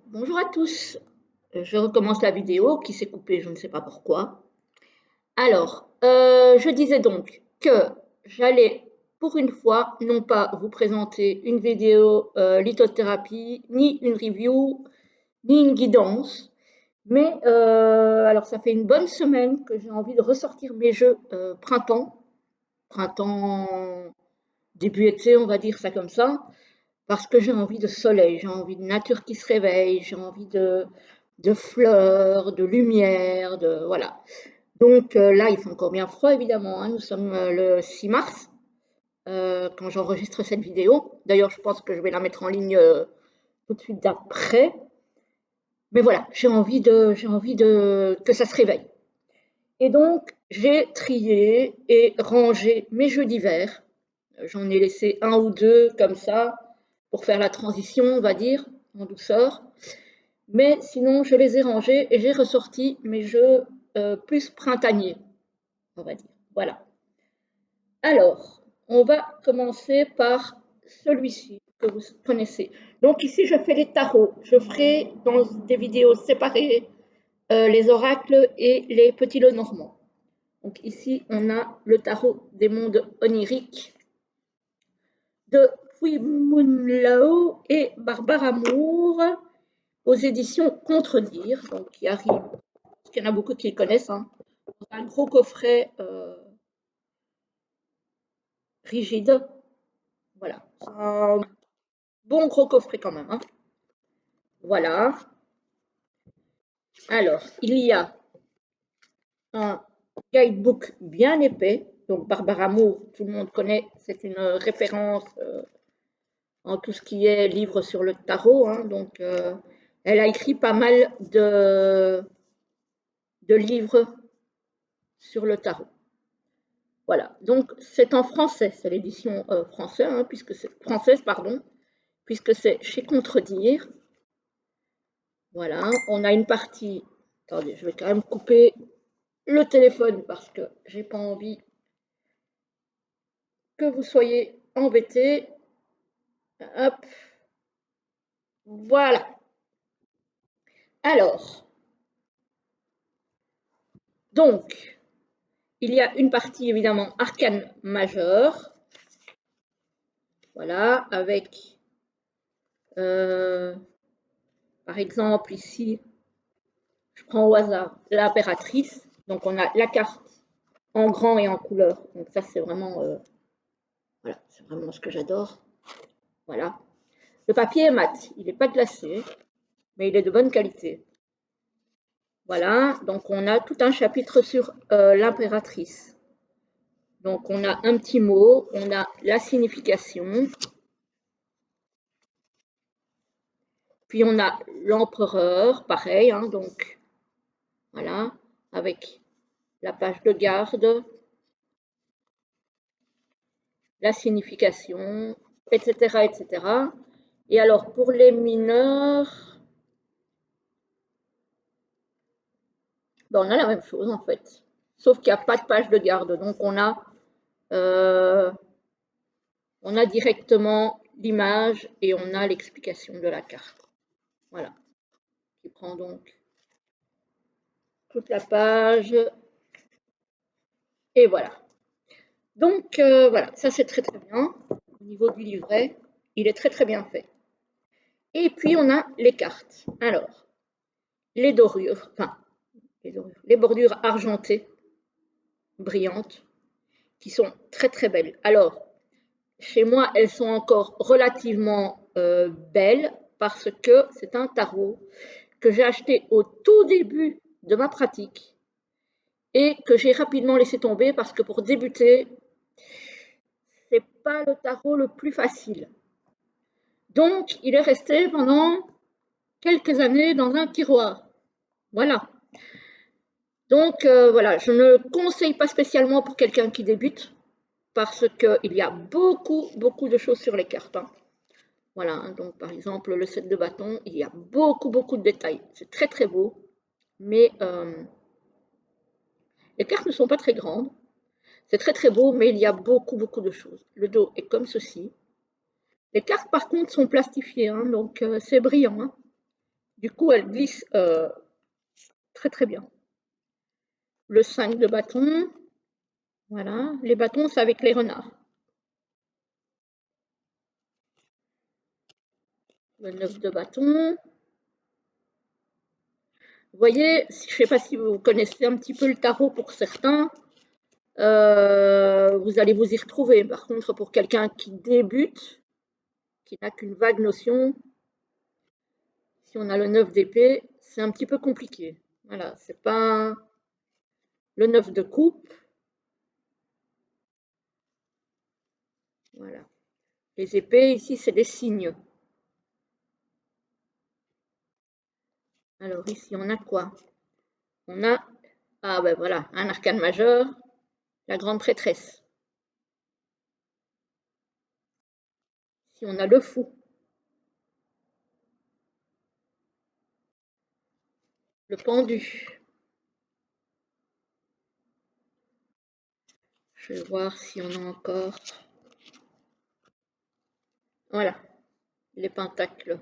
Bonjour à tous, je recommence la vidéo qui s'est coupée, je ne sais pas pourquoi. Alors, je disais donc que j'allais pour une fois non pas vous présenter une vidéo lithothérapie, ni une review, ni une guidance, mais alors ça fait une bonne semaine que j'ai envie de ressortir mes jeux printemps, début été, on va dire ça comme ça, parce que j'ai envie de soleil, j'ai envie de nature qui se réveille, j'ai envie de fleurs, de lumière, de voilà. Donc là, il fait encore bien froid évidemment, hein. Nous sommes le 6 mars quand j'enregistre cette vidéo. D'ailleurs, je pense que je vais la mettre en ligne tout de suite d'après. Mais voilà, j'ai envie de que ça se réveille. Et donc, j'ai trié et rangé mes jeux d'hiver. J'en ai laissé un ou deux comme ça pour faire la transition, on va dire, en douceur. Mais sinon, je les ai rangés et j'ai ressorti mes jeux plus printaniers, on va dire. Voilà. Alors, on va commencer par celui-ci que vous connaissez. Donc ici, je fais les tarots. Je ferai dans des vidéos séparées les oracles et les petits lots normands. Donc ici, on a le tarot des mondes oniriques de Puy Munlao et Barbara Moore aux éditions Contredire, donc qui arrive, parce qu'il y en a beaucoup qui le connaissent, hein, un gros coffret rigide. Voilà, c'est un bon gros coffret quand même, hein. Voilà. Alors, il y a un guidebook bien épais. Donc, Barbara Moore, tout le monde connaît, c'est une référence en tout ce qui est livre sur le tarot, hein. Donc, elle a écrit pas mal de livres sur le tarot. Voilà, donc c'est en français, c'est l'édition française, hein, française, pardon, puisque c'est chez Contredire. Voilà, on a une partie. Attendez, je vais quand même couper le téléphone parce que j'ai pas envie que vous soyez embêtés. Hop, voilà. Alors, donc, il y a une partie évidemment arcane majeure, voilà, avec par exemple ici, je prends au hasard l'impératrice. Donc on a la carte en grand et en couleur. Donc ça c'est vraiment, voilà, c'est vraiment ce que j'adore. Voilà. Le papier est mat, il n'est pas glacé, mais il est de bonne qualité. Voilà, donc on a tout un chapitre sur l'impératrice. Donc on a un petit mot, on a la signification, puis on a l'empereur, pareil, hein, donc voilà, avec la page de garde, la signification, etc., etc. Et alors pour les mineurs, ben, on a la même chose en fait, sauf qu'il n'y a pas de page de garde, donc euh, on a directement l'image et on a l'explication de la carte. Voilà, qui prend donc toute la page. Et voilà. Donc voilà, ça c'est très très bien. Au niveau du livret, il est très très bien fait. Et puis on a les cartes. Alors, les dorures, enfin, les bordures argentées, brillantes, qui sont très très belles. Alors, chez moi, elles sont encore relativement belles parce que c'est un tarot que j'ai acheté au tout début de ma pratique et que j'ai rapidement laissé tomber parce que pour débuter, c'est pas le tarot le plus facile. Donc, il est resté pendant quelques années dans un tiroir. Voilà. Donc, voilà, je ne conseille pas spécialement pour quelqu'un qui débute parce qu'il y a beaucoup, beaucoup de choses sur les cartes, hein. Voilà, hein, donc par exemple, le set de bâtons, il y a beaucoup, beaucoup de détails. C'est très, très beau, mais les cartes ne sont pas très grandes. C'est très, très beau, mais il y a beaucoup, beaucoup de choses. Le dos est comme ceci. Les cartes, par contre, sont plastifiées, hein, donc c'est brillant, hein. Du coup, elle glisse très très bien. Le 5 de bâton, voilà. Les bâtons, c'est avec les renards. Le 9 de bâton. Vous voyez, je ne sais pas si vous connaissez un petit peu le tarot pour certains, vous allez vous y retrouver. Par contre, pour quelqu'un qui débute, qui n'a qu'une vague notion, si on a le 9 d'épée, c'est un petit peu compliqué. Voilà, c'est pas le 9 de coupe. Voilà. Les épées, ici, c'est des signes. Alors ici, on a quoi? On a, ah ben voilà, un arcane majeur, la grande prêtresse. Ici, on a le fou. Le pendu. Je vais voir si on a encore. Voilà, les pentacles.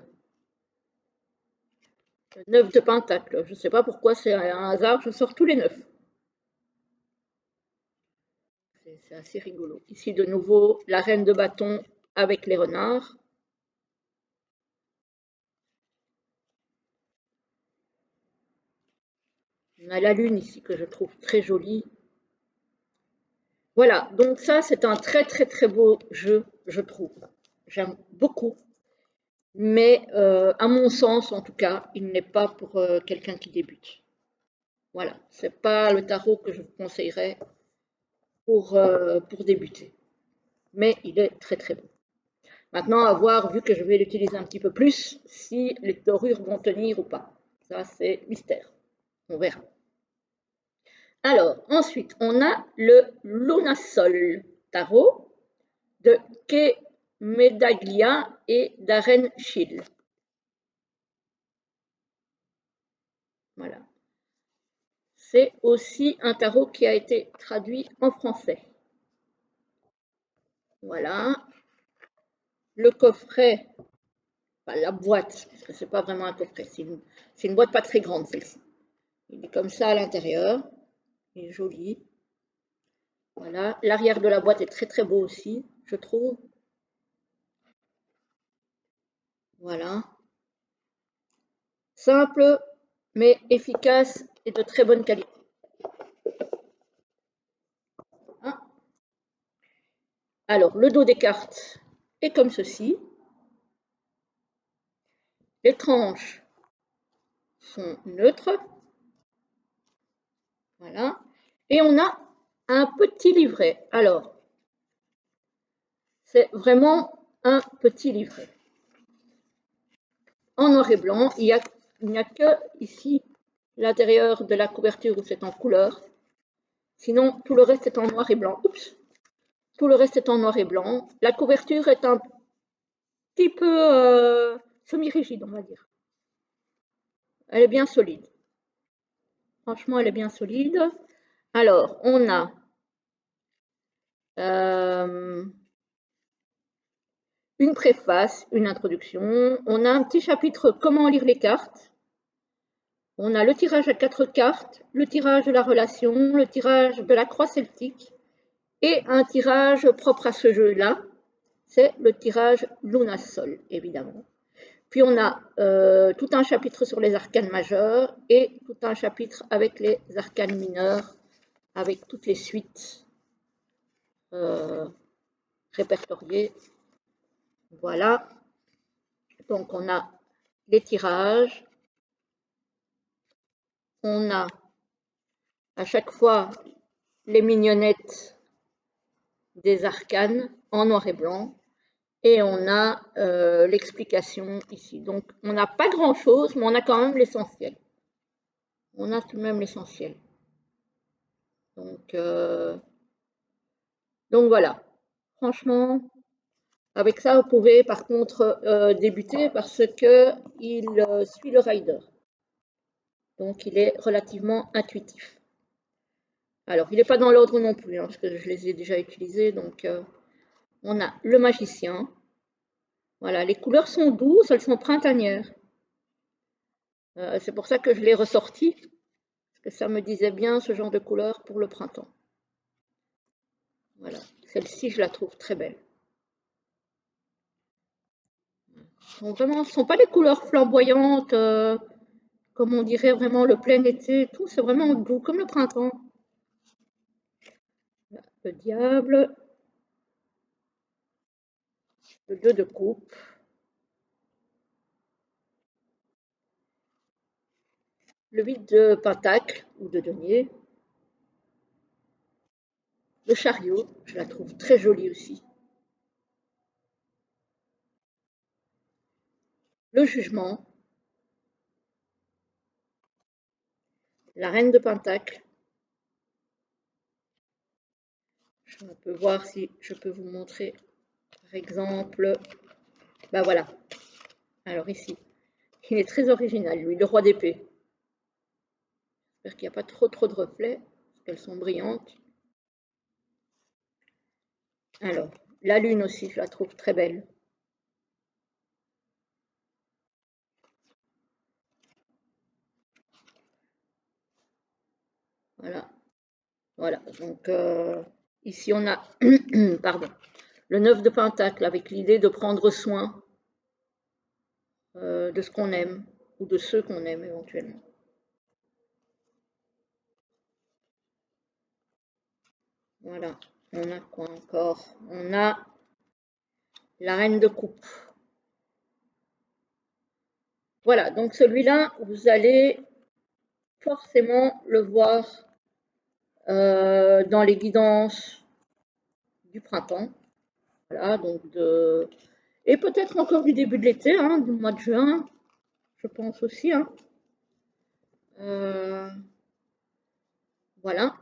Le 9 de pentacle. Je ne sais pas pourquoi c'est un hasard, je sors tous les 9. C'est assez rigolo. Ici, de nouveau, la reine de bâton avec les renards. On a la lune ici que je trouve très jolie. Voilà, donc ça, c'est un très très très beau jeu, je trouve. J'aime beaucoup. Mais à mon sens, en tout cas, il n'est pas pour quelqu'un qui débute. Voilà, c'est pas le tarot que je vous conseillerais pour débuter. Mais il est très très beau. Maintenant, à voir, vu que je vais l'utiliser un petit peu plus, si les dorures vont tenir ou pas. Ça, c'est mystère. On verra. Alors, ensuite, on a le Lunasol tarot de Kay Medaglia et Darren Schill. Voilà. C'est aussi un tarot qui a été traduit en français. Voilà. Le coffret, enfin, la boîte, parce que c'est pas vraiment un coffret, c'est une boîte pas très grande celle-ci. Il est comme ça à l'intérieur. Il est joli. Voilà. L'arrière de la boîte est très très beau aussi, je trouve. Voilà. Simple, mais efficace et de très bonne qualité. Hein. Alors, le dos des cartes est comme ceci. Les tranches sont neutres. Voilà. Et on a un petit livret. Alors, c'est vraiment un petit livret. En noir et blanc, il n'y a que ici l'intérieur de la couverture où c'est en couleur. Sinon, tout le reste est en noir et blanc. Oups. Tout le reste est en noir et blanc. La couverture est un petit peu semi-rigide, on va dire. Elle est bien solide. Franchement, elle est bien solide. Alors, on a une préface, une introduction. On a un petit chapitre comment lire les cartes. On a le tirage à 4 cartes, le tirage de la relation, le tirage de la croix celtique et un tirage propre à ce jeu-là. C'est le tirage Lunasol, évidemment. Puis on a tout un chapitre sur les arcanes majeurs et tout un chapitre avec les arcanes mineurs, avec toutes les suites répertoriées. Voilà. Donc on a les tirages. On a à chaque fois les mignonnettes des arcanes en noir et blanc. Et on a l'explication ici. Donc on n'a pas grand-chose, mais on a quand même l'essentiel. On a tout de même l'essentiel. Donc voilà. Franchement, avec ça, vous pouvez par contre débuter parce qu'il suit le rider. Donc il est relativement intuitif. Alors, il n'est pas dans l'ordre non plus, hein, parce que je les ai déjà utilisés. Donc, on a le magicien. Voilà, les couleurs sont douces, elles sont printanières. C'est pour ça que je l'ai ressorti, parce que ça me disait bien ce genre de couleur pour le printemps. Voilà, celle-ci, je la trouve très belle. Vraiment, ce ne sont pas des couleurs flamboyantes, comme on dirait vraiment le plein été, tout, c'est vraiment doux, comme le printemps. Le diable, le 2 de coupe, le 8 de pentacle ou de denier, le chariot, je la trouve très jolie aussi, le jugement, la reine de pentacle. Je peux voir si je peux vous montrer, par exemple, bah voilà. Alors ici, il est très original, lui, le roi d'épée. J'espère qu'il n'y a pas trop de reflets, parce qu'elles sont brillantes. Alors, la lune aussi, je la trouve très belle. Voilà, voilà. Donc ici on a, pardon, le 9 de pentacle avec l'idée de prendre soin de ce qu'on aime ou de ceux qu'on aime éventuellement. Voilà, on a quoi encore? On a la reine de coupe. Voilà, donc celui-là, vous allez forcément le voir dans les guidances du printemps. Voilà, donc et peut-être encore du début de l'été, hein, du mois de juin, je pense aussi. Hein. Voilà.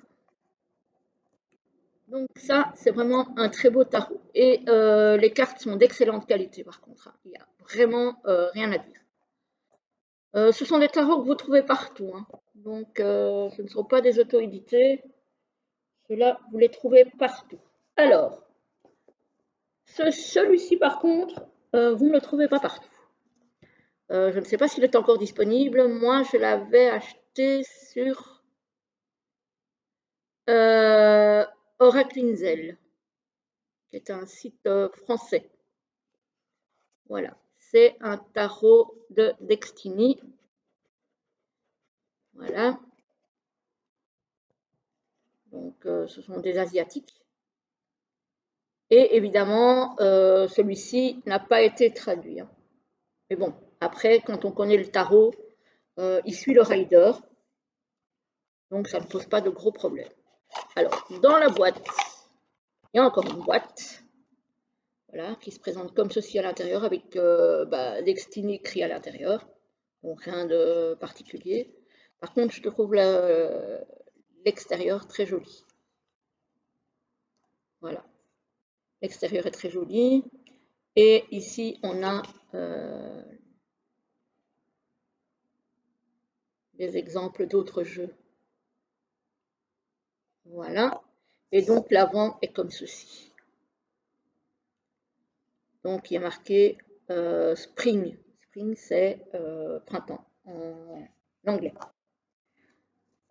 Donc ça, c'est vraiment un très beau tarot. Et les cartes sont d'excellente qualité par contre. Hein. Il n'y a vraiment rien à dire. Ce sont des tarots que vous trouvez partout. Hein. Donc ce ne sont pas des auto-édités. Ceux-là, vous les trouvez partout. Alors, celui-ci par contre, vous ne le trouvez pas partout. Je ne sais pas s'il est encore disponible. Moi, je l'avais acheté sur Oracle Inzel, qui est un site français. Voilà, c'est un tarot de Destiny. Voilà. Donc, ce sont des Asiatiques. Et évidemment, celui-ci n'a pas été traduit. Hein. Mais bon, après, quand on connaît le tarot, il suit le rider. Donc, ça ne pose pas de gros problèmes. Alors, dans la boîte, il y a encore une boîte. Voilà, qui se présente comme ceci à l'intérieur avec Destiny écrit à l'intérieur. Donc, rien de particulier. Par contre, je trouve l'extérieur très joli. Voilà. L'extérieur est très joli. Et ici, on a des exemples d'autres jeux. Voilà. Et donc, l'avant est comme ceci. Donc, il y a marqué Spring. Spring, c'est printemps en anglais.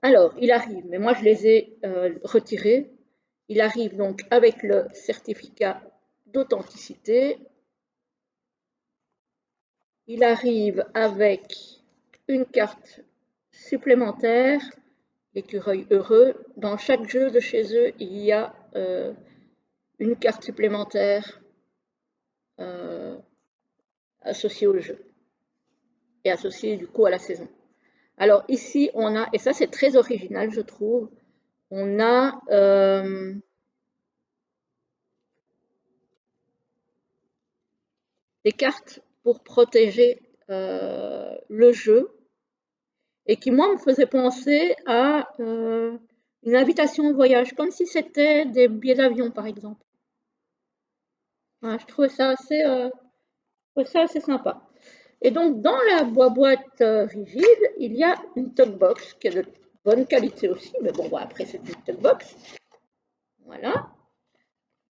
Alors, il arrive, mais moi, je les ai retirés. Il arrive donc avec le certificat d'authenticité. Il arrive avec une carte supplémentaire, l'écureuil heureux. Dans chaque jeu de chez eux, il y a une carte supplémentaire associée au jeu et associée du coup à la saison. Alors ici, on a, et ça c'est très original je trouve, on a des cartes pour protéger le jeu et qui, moi, me faisaient penser à une invitation au voyage, comme si c'était des billets d'avion, par exemple. Voilà, je trouvais ça assez sympa. Et donc, dans la boîte rigide, il y a une talk box qui est de bonne qualité aussi, mais bon, après, c'est une talk box. Voilà.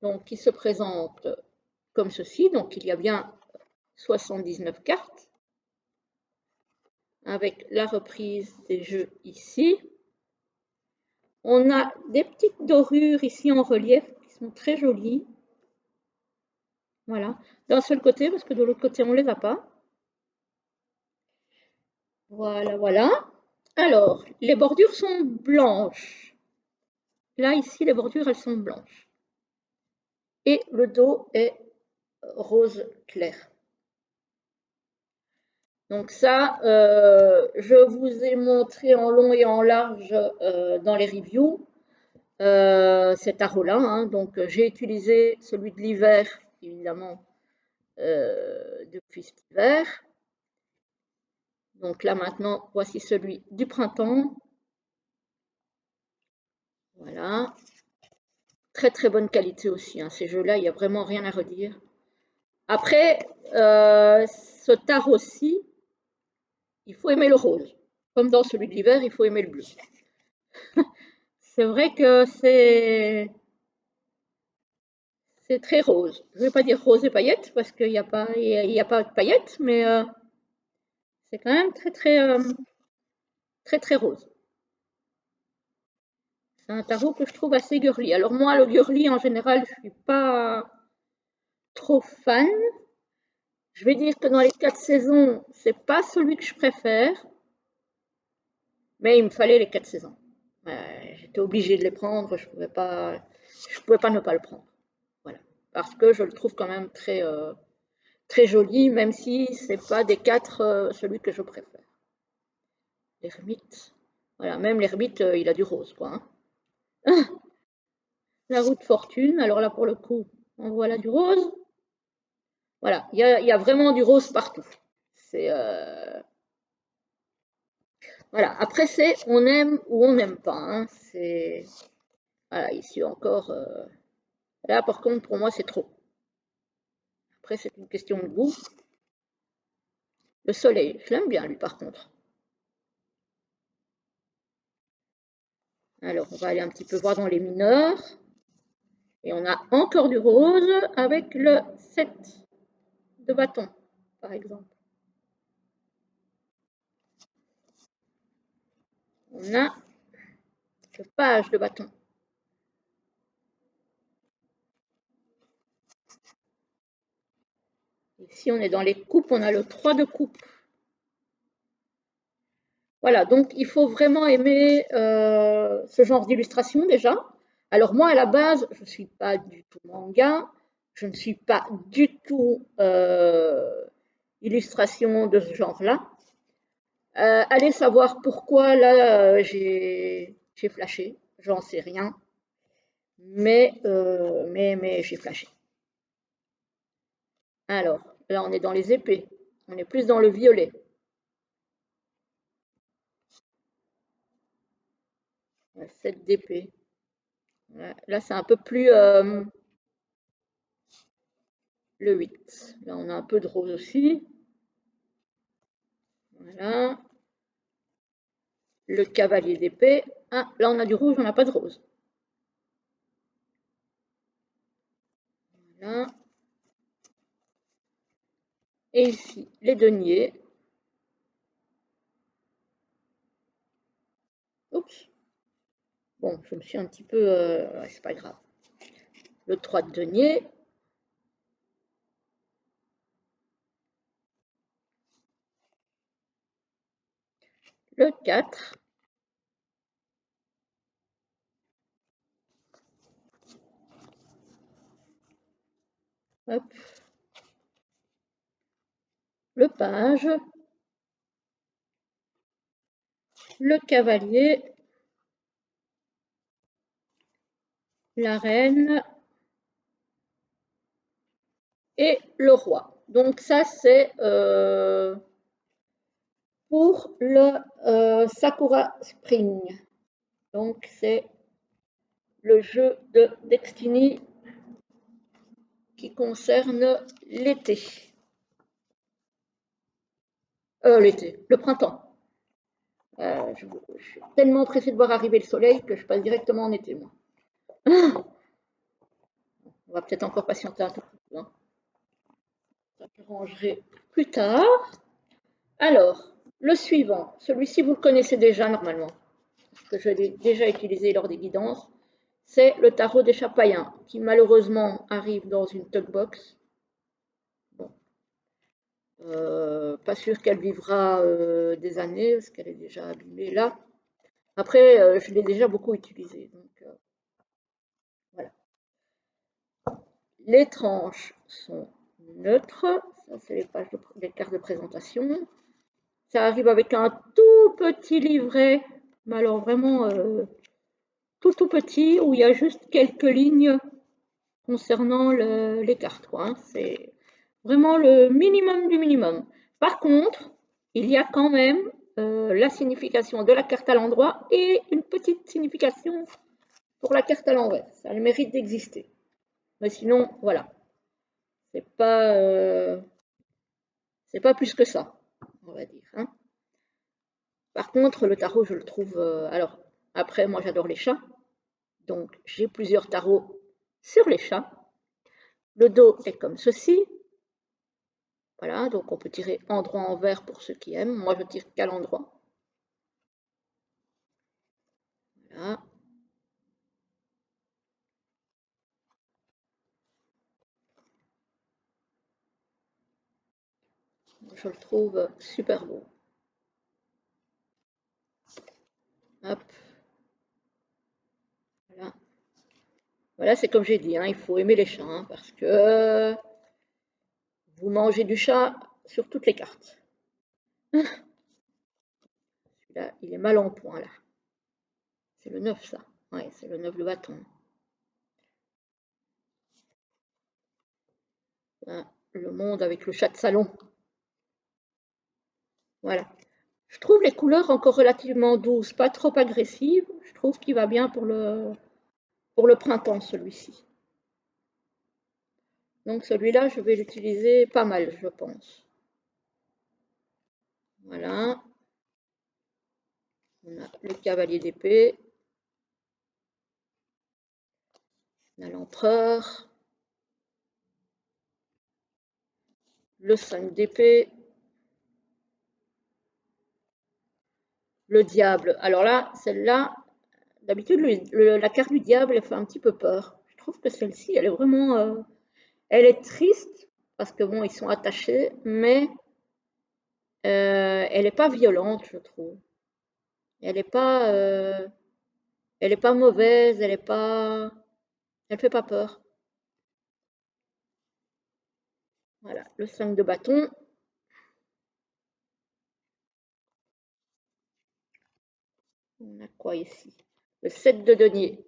Donc, qui se présente comme ceci. Donc, il y a bien 79 cartes. avec la reprise des jeux ici. On a des petites dorures ici en relief qui sont très jolies. Voilà, d'un seul côté parce que de l'autre côté on les a pas. Voilà, voilà. Alors, les bordures sont blanches. Là, ici, les bordures, elles sont blanches. Et le dos est rose clair. Donc ça, je vous ai montré en long et en large dans les reviews cet tarot-là. Hein. Donc j'ai utilisé celui de l'hiver, évidemment, depuis cet hiver. Donc là maintenant, voici celui du printemps. Voilà. Très très bonne qualité aussi. Hein. Ces jeux-là, il n'y a vraiment rien à redire. Après, ce tarot-ci, il faut aimer le rose. Comme dans celui de l'hiver, il faut aimer le bleu. C'est vrai que c'est très rose. Je ne vais pas dire rose et paillettes parce qu'il n'y a, pas, a pas de paillettes, mais c'est quand même très très rose. C'est un tarot que je trouve assez girly. Alors moi, le girly, en général, je ne suis pas trop fan. Je vais dire que dans les 4 saisons, c'est pas celui que je préfère, mais il me fallait les 4 saisons. J'étais obligée de les prendre, je pouvais pas ne pas le prendre. Voilà, parce que je le trouve quand même très joli, même si c'est pas des 4 celui que je préfère. L'ermite, voilà, même l'ermite, il a du rose, quoi. Hein. La roue de fortune, alors là pour le coup, on voit là du rose. Voilà, il y a vraiment du rose partout. C'est voilà. Après c'est on aime ou on n'aime pas. Hein. C'est voilà, ici encore. Là par contre pour moi c'est trop. Après c'est une question de goût. Le soleil, je l'aime bien lui par contre. Alors on va aller un petit peu voir dans les mineurs. Et on a encore du rose avec le 7 de bâton, par exemple. On a le page de bâton. Ici, on est dans les coupes, on a le 3 de coupe. Voilà, donc il faut vraiment aimer ce genre d'illustration déjà. Alors moi, à la base, je ne suis pas du tout manga, je ne suis pas du tout illustration de ce genre-là. Allez savoir pourquoi là j'ai flashé, j'en sais rien, mais j'ai flashé. Alors, là on est dans les épées, on est plus dans le violet. 7 d'épée. Là c'est un peu plus le 8. Là on a un peu de rose aussi. Voilà. Le cavalier d'épée. Ah, là on a du rouge, on n'a pas de rose. Voilà. Et ici, les deniers. Oups. Bon, je me suis un petit peu... ouais, c'est pas grave. Le 3 de denier. Le 4. Hop. Le page. Le cavalier. La reine. Et le roi. Donc ça, c'est pour le Sakura Spring. Donc c'est le jeu de Destiny qui concerne l'été. L'été, le printemps. Je suis tellement pressée de voir arriver le soleil que je passe directement en été, moi. On va peut-être encore patienter un tout petit peu. Hein. Ça rangerai plus tard. Alors, Le suivant, celui-ci vous le connaissez déjà normalement, parce que je l'ai déjà utilisé lors des guidances, c'est le tarot des Chapayens, qui malheureusement arrive dans une box. Bon, pas sûr qu'elle vivra des années, parce qu'elle est déjà abîmée là. Après, je l'ai déjà beaucoup utilisé, donc voilà. Les tranches sont neutres, ça c'est les cartes de présentation. Ça arrive avec un tout petit livret, mais alors vraiment tout petit, où il y a juste quelques lignes concernant les cartes, quoi, hein. C'est vraiment le minimum du minimum. Par contre, il y a quand même la signification de la carte à l'endroit et une petite signification pour la carte à l'envers. Ça a le mérite d'exister. Mais sinon, voilà, c'est pas, euh, c'est pas plus que ça, on va dire, hein. Par contre, le tarot, je le trouve. Alors, après, moi, j'adore les chats. Donc, j'ai plusieurs tarots sur les chats. Le dos est comme ceci. Voilà, donc on peut tirer endroit envers pour ceux qui aiment. Moi, je tire qu'à l'endroit. Voilà. Je le trouve super beau. Hop, voilà. Voilà, c'est comme j'ai dit, hein, il faut aimer les chats, hein, parce que vous mangez du chat sur toutes les cartes. Celui-là, il est mal en point, là. C'est le 9, ça. Ouais, c'est le 9 de bâton. Là, le monde avec le chat de salon. Voilà. Je trouve les couleurs encore relativement douces, pas trop agressives. Je trouve qu'il va bien pour le printemps, celui-ci. Donc celui-là, je vais l'utiliser pas mal, je pense. Voilà. On a le cavalier d'épée. On a l'empereur. Le 5 d'épée. Le diable. Alors là, celle-là, d'habitude, la carte du diable, elle fait un petit peu peur. Je trouve que celle-ci, elle est vraiment... elle est triste, parce que bon, ils sont attachés, mais elle n'est pas violente, je trouve. Elle n'est pas, elle est pas mauvaise, elle est pas, elle fait pas peur. Voilà, le 5 de bâton. On a quoi ici? Le 7 de denier.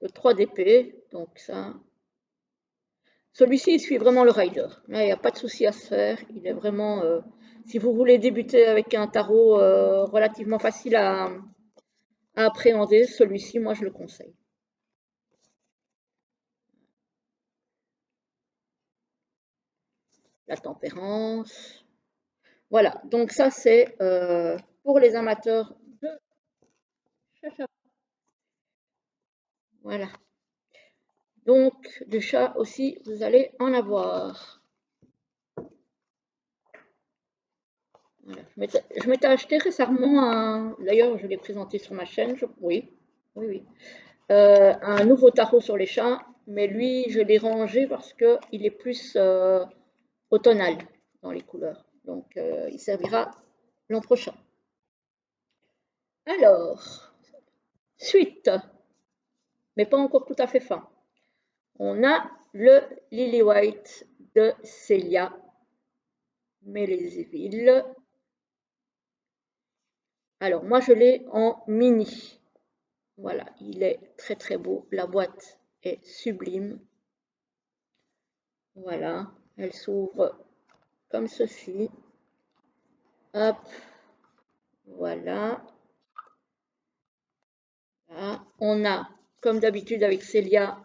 Le 3 d'épée. Donc ça. Celui-ci, il suit vraiment le rider. Là, il n'y a pas de souci à se faire. Il est vraiment. Si vous voulez débuter avec un tarot relativement facile à appréhender, celui-ci, moi, je le conseille. La tempérance. Voilà, donc ça c'est pour les amateurs de chacha. Voilà, donc du chat aussi, vous allez en avoir. Voilà. Je m'étais acheté récemment d'ailleurs je l'ai présenté sur ma chaîne, oui, oui, oui, un nouveau tarot sur les chats, mais lui je l'ai rangé parce qu'il est plus automnal dans les couleurs, donc il servira l'an prochain. Alors, suite, mais pas encore tout à fait fin. On a le Lily White de Célia Mélézéville. Alors, moi, je l'ai en mini. Voilà, il est très très beau. La boîte est sublime. Voilà, elle s'ouvre comme ceci. Hop, voilà. Là, on a, comme d'habitude avec Célia,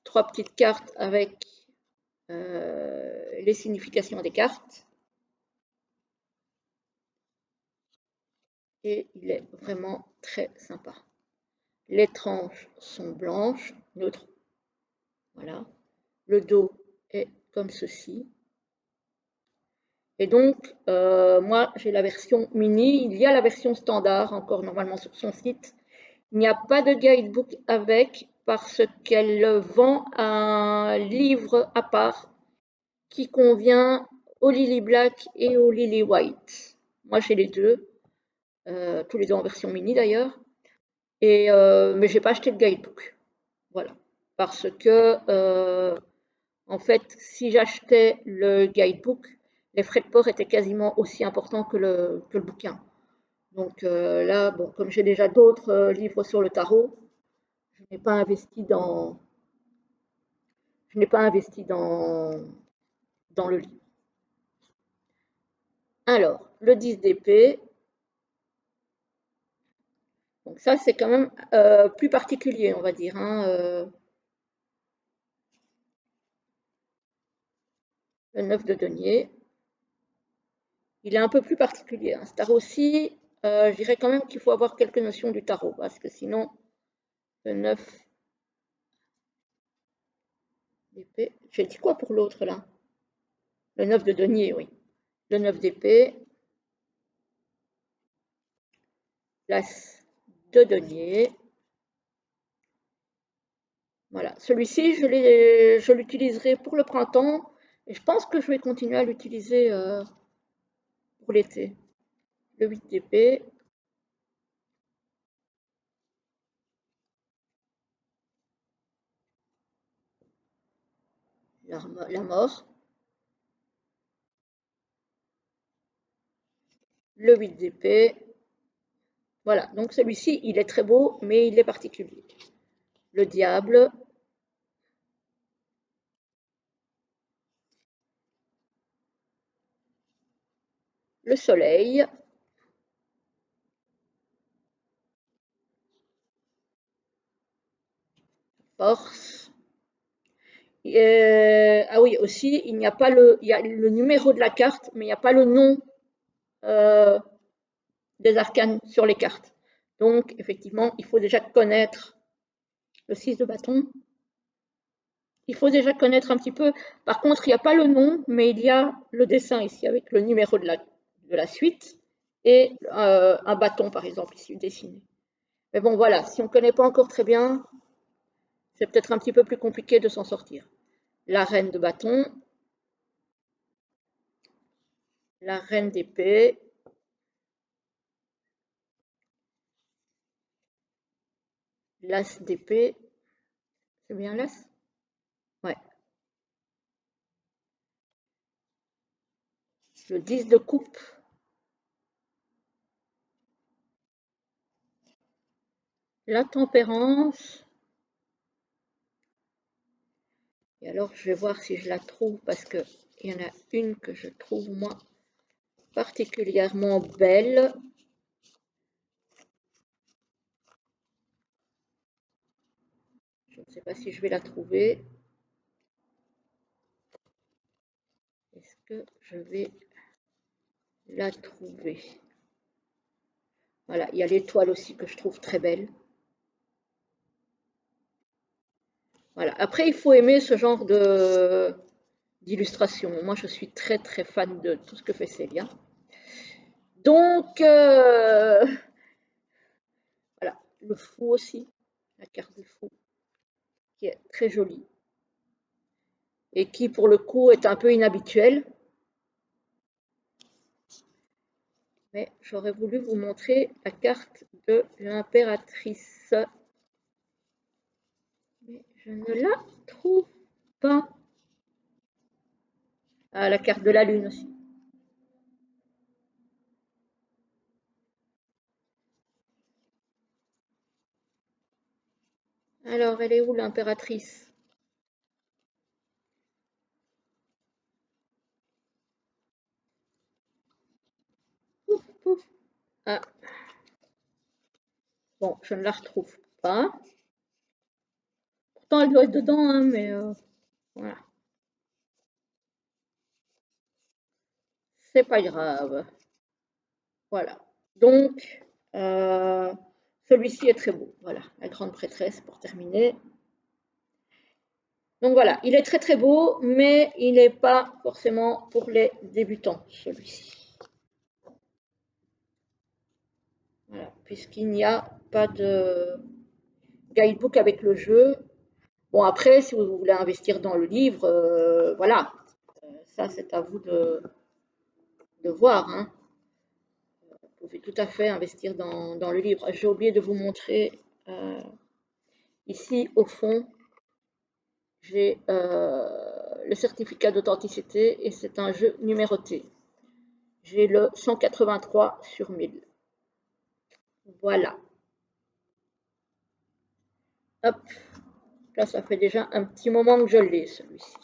trois petites cartes avec les significations des cartes. Et il est vraiment très sympa. Les tranches sont blanches, neutres. Voilà. Le dos est comme ceci. Et donc, moi, j'ai la version mini. Il y a la version standard, encore normalement sur son site. Il n'y a pas de guidebook avec parce qu'elle vend un livre à part qui convient au Lily Black et au Lily White. Moi, j'ai les deux, tous les deux en version mini d'ailleurs. Et mais j'ai pas acheté de guidebook. Voilà. Parce que en fait, si j'achetais le guidebook, les frais de port étaient quasiment aussi importants que le bouquin. Donc là, bon, comme j'ai déjà d'autres livres sur le tarot, je n'ai pas investi dans, je n'ai pas investi dans le livre. Alors, le 10 d'épée, donc ça c'est quand même plus particulier, on va dire, hein, le 9 de denier. Il est un peu plus particulier, hein. Ce tarot-ci, je dirais quand même qu'il faut avoir quelques notions du tarot, parce que sinon, le 9 d'épée. J'ai dit quoi pour l'autre là? Le 9 de denier, oui. Le 9 d'épée, l'as de denier. Voilà. Celui-ci, je l'utiliserai pour le printemps et je pense que je vais continuer à l'utiliser pour l'été. Le 8 d'épée. La mort. Le 8 d'épée. Voilà, donc celui-ci, il est très beau, mais il est particulier. Le diable. Le soleil. Force. Ah oui, aussi, il n'y a pas il y a le numéro de la carte, mais il n'y a pas le nom euh, des arcanes sur les cartes. Donc, effectivement, il faut déjà connaître le 6 de bâton. Il faut déjà connaître un petit peu. Par contre, il n'y a pas le nom, mais il y a le dessin ici avec le numéro de la suite et un bâton, par exemple, ici dessiné. Mais bon, voilà, si on ne connaît pas encore très bien, c'est peut-être un petit peu plus compliqué de s'en sortir. La reine de bâton, la reine d'épée, l'as d'épée, c'est bien l'as? Ouais. Le 10 de coupe, la tempérance. Et alors, je vais voir si je la trouve parce qu'il y en a une que je trouve, moi, particulièrement belle. Je ne sais pas si je vais la trouver. Est-ce que je vais la trouver? Voilà, il y a l'étoile aussi que je trouve très belle. Voilà. Après, il faut aimer ce genre d'illustration. Moi, je suis très très fan de tout ce que fait Célia. Donc, voilà, le fou aussi, la carte du fou, qui est très jolie et qui, pour le coup, est un peu inhabituelle. Mais j'aurais voulu vous montrer la carte de l'impératrice. Mais je ne la trouve pas. Ah, la carte de la lune aussi. Alors, elle est où l'impératrice? Pouf, pouf. Ah, bon, je ne la retrouve pas. Pourtant, elle doit être dedans, hein, mais voilà. C'est pas grave. Voilà. Donc, euh, celui-ci est très beau. Voilà, la grande prêtresse pour terminer. Donc voilà, il est très très beau, mais il n'est pas forcément pour les débutants, celui-ci. Voilà, puisqu'il n'y a pas de guidebook avec le jeu. Bon, après, si vous voulez investir dans le livre, voilà, ça c'est à vous de voir, hein. Vous pouvez tout à fait investir dans le livre. J'ai oublié de vous montrer ici au fond, j'ai le certificat d'authenticité et c'est un jeu numéroté. J'ai le 183 sur 1000. Voilà. Hop. Là, ça fait déjà un petit moment que je l'ai, celui-ci.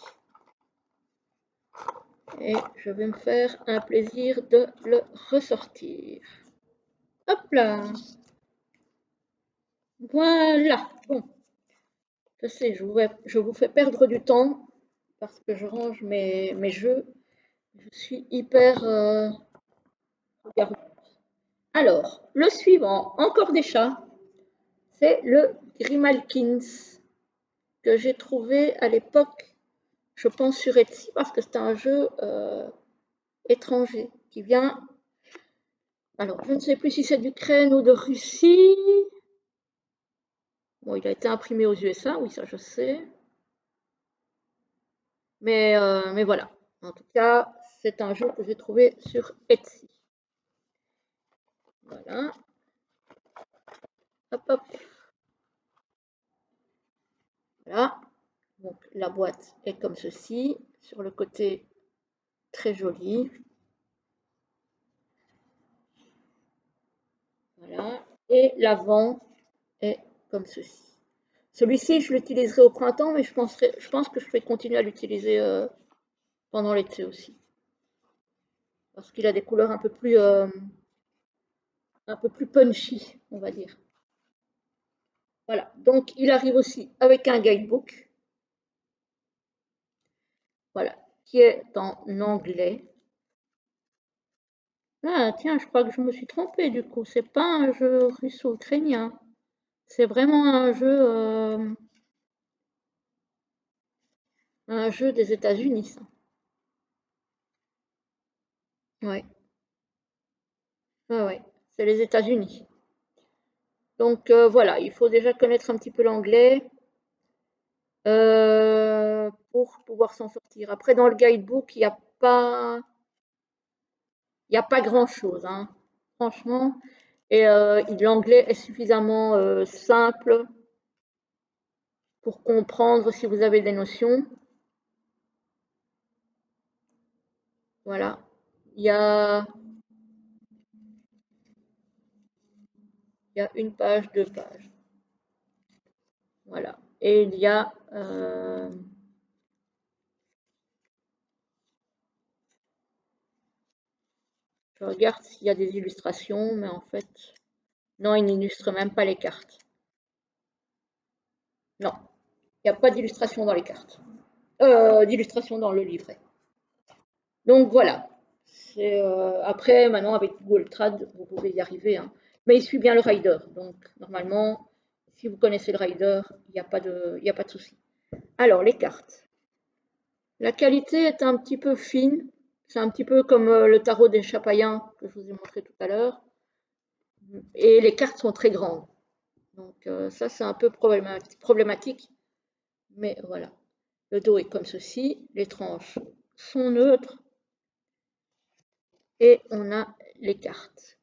Et je vais me faire un plaisir de le ressortir. Hop là. Voilà. Bon, je sais, je vous fais perdre du temps parce que je range mes jeux. Je suis hyper regardeuse. Alors, le suivant, encore des chats, c'est le Grimalkins que j'ai trouvé à l'époque, je pense sur Etsy, parce que c'est un jeu étranger qui vient. Alors, je ne sais plus si c'est d'Ukraine ou de Russie. Bon, il a été imprimé aux USA, oui, ça je sais. Mais voilà. En tout cas, c'est un jeu que j'ai trouvé sur Etsy. Voilà. Hop, hop. Voilà. Donc, la boîte est comme ceci. Sur le côté, très joli. Voilà. Et l'avant est comme ceci. Celui-ci, je l'utiliserai au printemps, mais je pense que je vais continuer à l'utiliser pendant l'été aussi. Parce qu'il a des couleurs un peu plus punchy, on va dire. Voilà, donc il arrive aussi avec un guidebook, voilà, qui est en anglais. Ah tiens, je crois que je me suis trompée du coup, c'est pas un jeu russo-ukrainien, c'est vraiment un jeu des États-Unis, ça. Ouais, ouais, ouais, c'est les États-Unis. Donc voilà, il faut déjà connaître un petit peu l'anglais pour pouvoir s'en sortir. Après, dans le guidebook, il y a pas grand-chose, hein, franchement. Et l'anglais est suffisamment simple pour comprendre si vous avez des notions. Voilà. Il y a, il y a une page, deux pages. Voilà. Et il y a je regarde s'il y a des illustrations, mais en fait, non, il n'illustre même pas les cartes. Non, il n'y a pas d'illustration dans les cartes. D'illustration dans le livret. Donc voilà. Après, maintenant, avec Google Trad, vous pouvez y arriver, hein. Mais il suit bien le rider. Donc, normalement, si vous connaissez le rider, il n'y a pas de souci. Alors, les cartes. La qualité est un petit peu fine. C'est un petit peu comme le tarot des Chapayens que je vous ai montré tout à l'heure. Et les cartes sont très grandes. Donc, ça, c'est un peu problématique. Mais voilà. Le dos est comme ceci. Les tranches sont neutres. Et on a les cartes.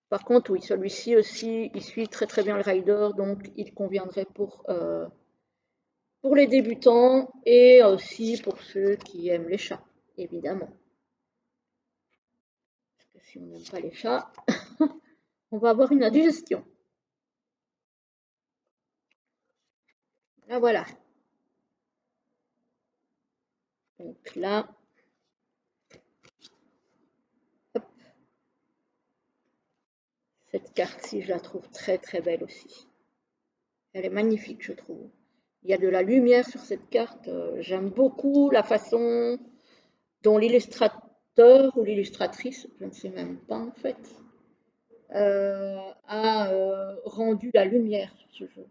Par contre, oui, celui-ci aussi, il suit très très bien le rider, donc il conviendrait pour les débutants et aussi pour ceux qui aiment les chats, évidemment. Parce que si on n'aime pas les chats, on va avoir une indigestion. Là, voilà. Donc là, hop, cette carte-ci, je la trouve très très belle aussi. Elle est magnifique, je trouve. Il y a de la lumière sur cette carte. J'aime beaucoup la façon dont l'illustrateur ou l'illustratrice, je ne sais même pas en fait, a rendu la lumière sur ce jeu.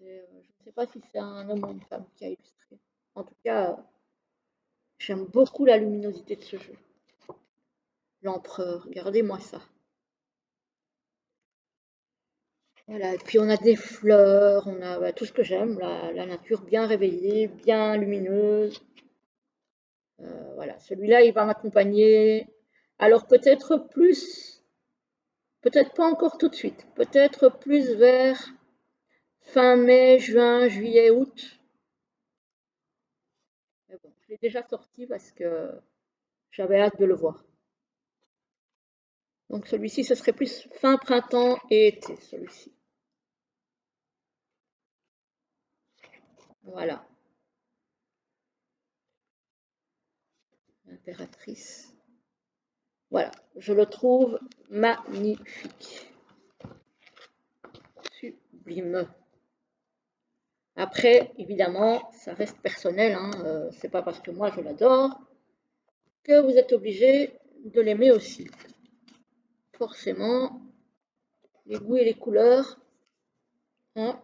Je ne sais pas si c'est un homme ou une femme qui a illustré. En tout cas, j'aime beaucoup la luminosité de ce jeu. L'empereur, regardez-moi ça. Voilà, et puis on a des fleurs, on a tout ce que j'aime, la nature bien réveillée, bien lumineuse. Voilà, celui-là, il va m'accompagner. Alors peut-être pas encore tout de suite, peut-être plus vers fin mai, juin, juillet, août. Mais bon, je l'ai déjà sorti parce que j'avais hâte de le voir. Donc celui-ci, ce serait plus fin printemps et été, celui-ci. Voilà, l'impératrice. Voilà, je le trouve magnifique. Sublime. Après, évidemment, ça reste personnel, hein, c'est pas parce que moi je l'adore que vous êtes obligé de l'aimer aussi. Forcément, les goûts et les couleurs, hein,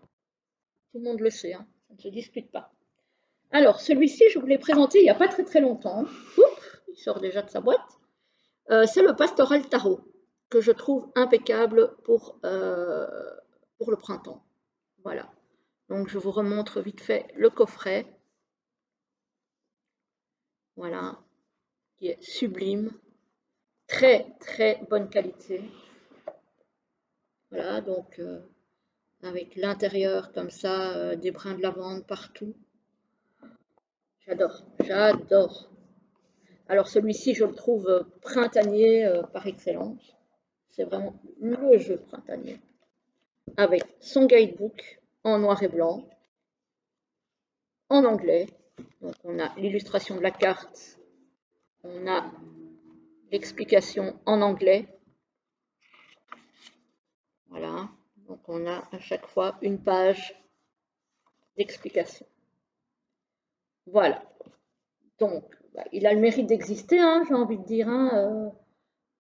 tout le monde le sait, hein, ça ne se discute pas. Alors, celui-ci, je vous l'ai présenté il n'y a pas très très longtemps. Oups, il sort déjà de sa boîte. C'est le Pastoral Tarot, que je trouve impeccable pour le printemps. Voilà. Donc, je vous remontre vite fait le coffret. Voilà, qui est sublime. Très, très bonne qualité. Voilà, donc avec l'intérieur comme ça, des brins de lavande partout. J'adore, j'adore. Alors celui-ci, je le trouve printanier par excellence. C'est vraiment le jeu printanier. Avec son guidebook en noir et blanc, en anglais. Donc on a l'illustration de la carte, on a l'explication en anglais. Voilà, donc on a à chaque fois une page d'explication. Voilà, donc bah, il a le mérite d'exister, hein, j'ai envie de dire. Hein,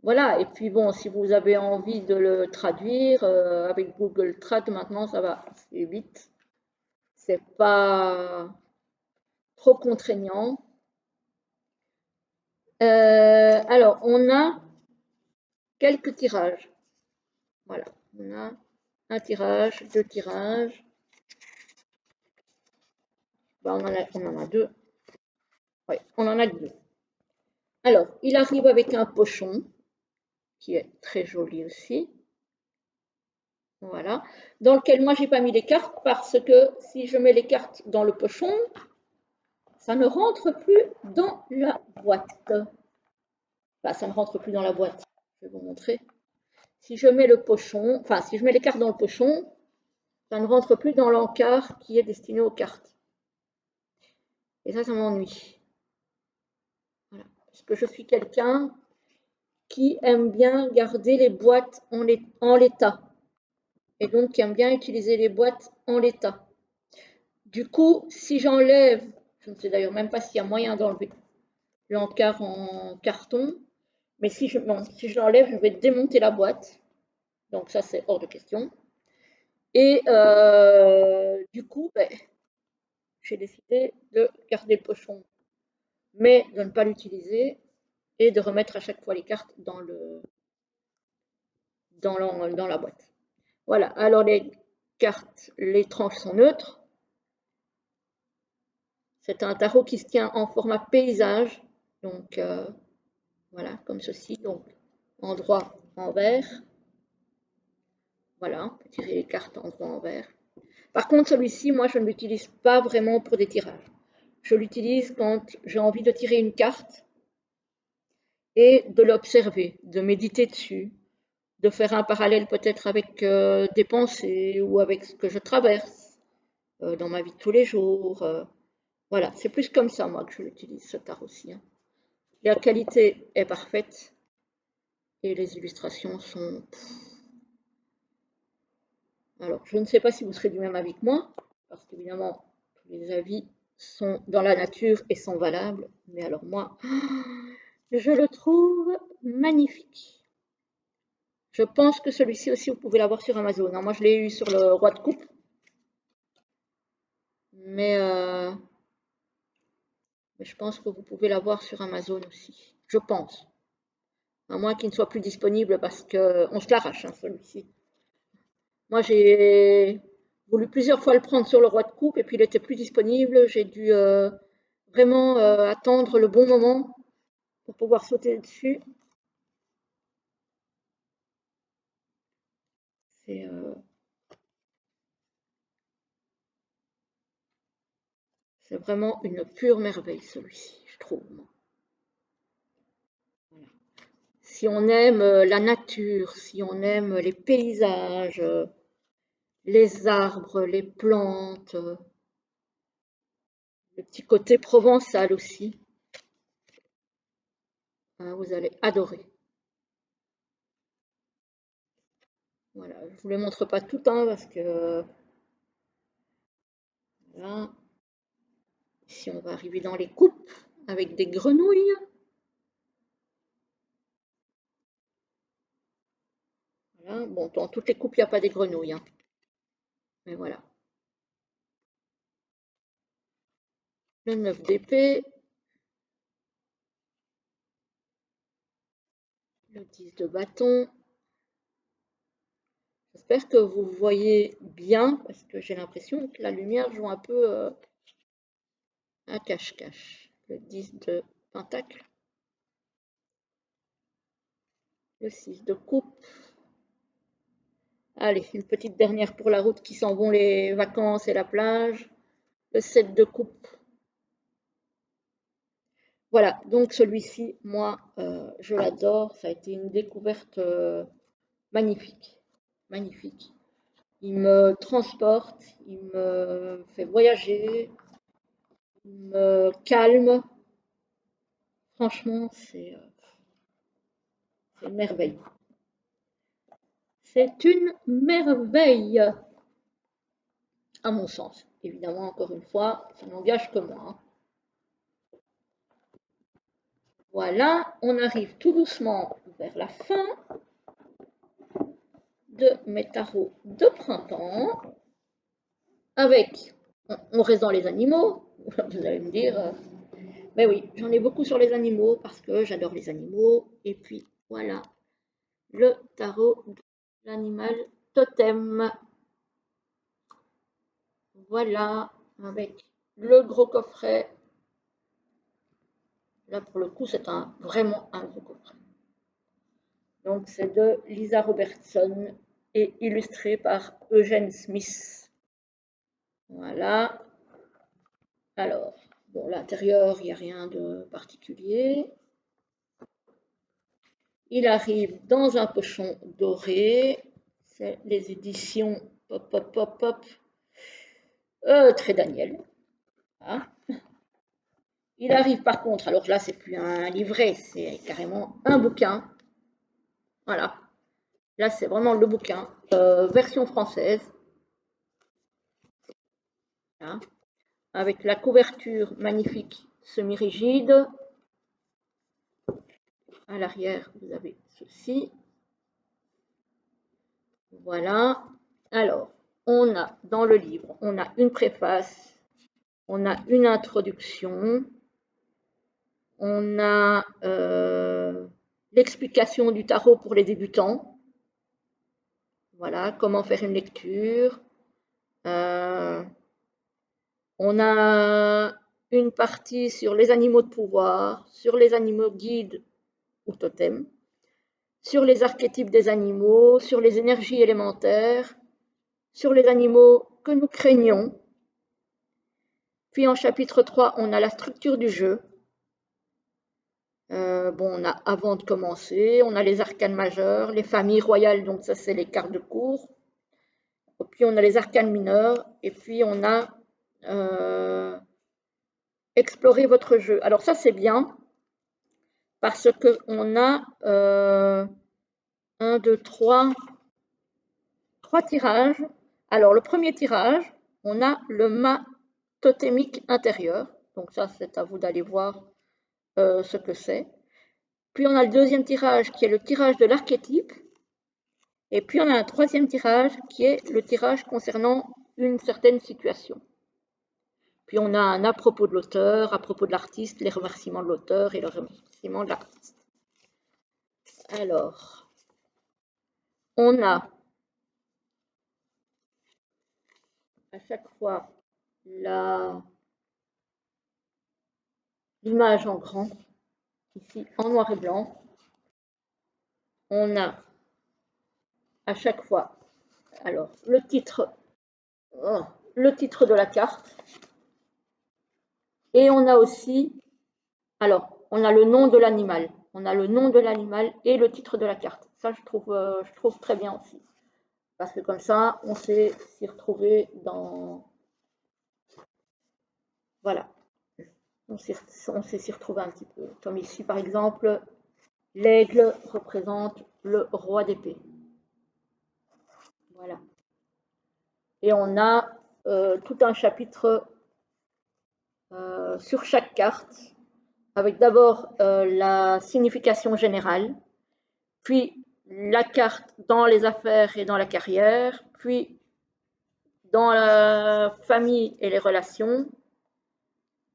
voilà, et puis bon, si vous avez envie de le traduire, avec Google Trad maintenant, ça va assez vite. C'est pas trop contraignant. Alors, on a quelques tirages. Voilà, on a un tirage, deux tirages. Bah, on en a deux. Oui, on en a deux. Alors, il arrive avec un pochon, qui est très joli aussi. Voilà. Dans lequel moi, j'ai pas mis les cartes parce que si je mets les cartes dans le pochon, ça ne rentre plus dans la boîte. Enfin, ça ne rentre plus dans la boîte. Je vais vous montrer. Si je mets le pochon, enfin, si je mets les cartes dans le pochon, ça ne rentre plus dans l'encart qui est destiné aux cartes. Et ça m'ennuie. Voilà. Parce que je suis quelqu'un qui aime bien garder les boîtes en l'état. Et donc qui aime bien utiliser les boîtes en l'état. Du coup, si j'enlève, je ne sais d'ailleurs même pas s'il y a moyen d'enlever l'encart en carton, mais si je l'enlève, je vais démonter la boîte. Donc ça, c'est hors de question. Et du coup, ben, j'ai décidé de garder le pochon, mais de ne pas l'utiliser et de remettre à chaque fois les cartes dans la boîte. Voilà, alors les cartes, les tranches sont neutres. C'est un tarot qui se tient en format paysage, donc voilà, comme ceci, donc en droit, en vert. Voilà, on peut tirer les cartes en droit, en vert. Par contre, celui-ci, moi, je ne l'utilise pas vraiment pour des tirages. Je l'utilise quand j'ai envie de tirer une carte et de l'observer, de méditer dessus, de faire un parallèle peut-être avec des pensées ou avec ce que je traverse dans ma vie de tous les jours. Voilà, c'est plus comme ça, moi, que je l'utilise, ce tarot-ci. Hein. La qualité est parfaite et les illustrations sont... Alors, je ne sais pas si vous serez du même avis que moi, parce qu'évidemment, tous les avis sont dans la nature et sont valables, mais alors moi, je le trouve magnifique. Je pense que celui-ci aussi, vous pouvez l'avoir sur Amazon. Moi, je l'ai eu sur le Roi de Coupe. Mais, mais je pense que vous pouvez l'avoir sur Amazon aussi. Je pense. À moins qu'il ne soit plus disponible parce qu'on se l'arrache, hein, celui-ci. Moi, j'ai voulu plusieurs fois le prendre sur le roi de coupe et puis il était plus disponible. J'ai dû vraiment attendre le bon moment pour pouvoir sauter dessus. C'est c'est vraiment une pure merveille, celui-ci, je trouve. Si on aime la nature, si on aime les paysages, les arbres, les plantes, le petit côté provençal aussi, hein, vous allez adorer. Voilà, je ne vous les montre pas tout parce que là, ici on va arriver dans les coupes avec des grenouilles. Voilà. Bon, dans toutes les coupes, il n'y a pas des grenouilles, hein. Mais voilà. Le 9 d'épée, le 10 de bâton. J'espère que vous voyez bien, parce que j'ai l'impression que la lumière joue un peu un cache-cache. Le 10 de pentacle, le 6 de coupe. Allez, une petite dernière pour la route qui s'en vont les vacances et la plage. Le 7 de coupe. Voilà, donc celui-ci, moi, je l'adore. Ça a été une découverte magnifique. Magnifique. Il me transporte, il me fait voyager, il me calme. Franchement, c'est une merveille. C'est une merveille, à mon sens. Évidemment, encore une fois, ça n'engage que moi, hein. Voilà, on arrive tout doucement vers la fin de mes tarots de printemps. Avec, on reste dans les animaux, vous allez me dire, mais oui, j'en ai beaucoup sur les animaux parce que j'adore les animaux. Et puis voilà, le tarot de l'animal totem. Voilà, avec le gros coffret. Là, pour le coup, c'est vraiment un gros coffret. Donc, c'est de Lisa Robertson et illustré par Eugène Smith. Voilà. Alors, bon, l'intérieur, il n'y a rien de particulier. Il arrive dans un pochon doré. C'est les éditions Pop, Pop, Pop, Pop. Très Daniel. Voilà. Il arrive par contre, alors là, c'est plus un livret, c'est carrément un bouquin. Voilà. Là, c'est vraiment le bouquin. Version française. Voilà. Avec la couverture magnifique semi-rigide. À l'arrière, vous avez ceci. Voilà. Alors, on a dans le livre, on a une préface, on a une introduction, on a l'explication du tarot pour les débutants. Voilà, comment faire une lecture. On a une partie sur les animaux de pouvoir, sur les animaux guides ou totems, sur les archétypes des animaux, sur les énergies élémentaires, sur les animaux que nous craignons. Puis en chapitre 3, on a la structure du jeu. Bon, on a avant de commencer, on a les arcanes majeurs, les familles royales, donc ça c'est les cartes de cour. Puis on a les arcanes mineurs, et puis on a explorer votre jeu. Alors ça c'est bien, parce qu'on a 1, 2, 3 tirages. Alors le premier tirage, on a le mât totémique intérieur, donc ça c'est à vous d'aller voir ce que c'est. Puis on a le deuxième tirage qui est le tirage de l'archétype. Et puis on a un troisième tirage qui est le tirage concernant une certaine situation. Puis on a un à propos de l'auteur, à propos de l'artiste, les remerciements de l'auteur et le remerciement de l'artiste. Alors, on a à chaque fois l'image en grand, ici en noir et blanc. On a à chaque fois, alors, le titre de la carte. Et on a aussi, alors, on a le nom de l'animal. On a le nom de l'animal et le titre de la carte. Ça, je trouve très bien aussi. Parce que comme ça, on sait s'y retrouver dans... Voilà. On sait s'y retrouver un petit peu. Comme ici, par exemple, l'aigle représente le roi d'épée. Voilà. Et on a tout un chapitre sur chaque carte, avec d'abord la signification générale, puis la carte dans les affaires et dans la carrière, puis dans la famille et les relations,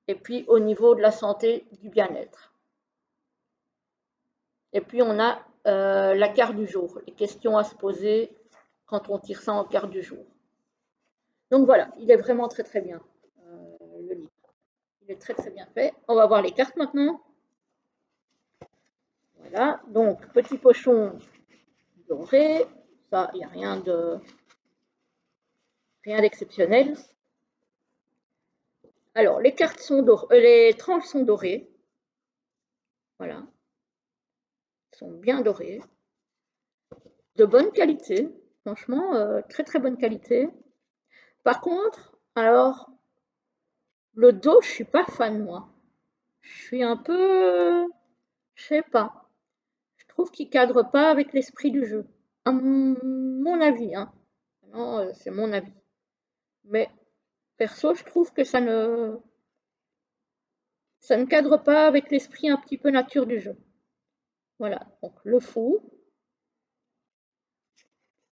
et puis au niveau de la santé, du bien-être. Et puis on a la carte du jour, les questions à se poser quand on tire ça en carte du jour. Donc voilà, il est vraiment très très bien, le livre. Il est très très bien fait. On va voir les cartes maintenant. Voilà, donc petit pochon doré, ça, il n'y a rien d'exceptionnel. Alors, les cartes sont dorées, les tranches sont dorées. Voilà. Elles sont bien dorées. De bonne qualité. Franchement, très très bonne qualité. Par contre, alors, le dos, je suis pas fan, moi. Je suis un peu... je sais pas. Je trouve qu'il cadre pas avec l'esprit du jeu. À mon avis, hein. Non, c'est mon avis. Mais perso, je trouve que ça ne cadre pas avec l'esprit un petit peu nature du jeu. Voilà, donc le fou,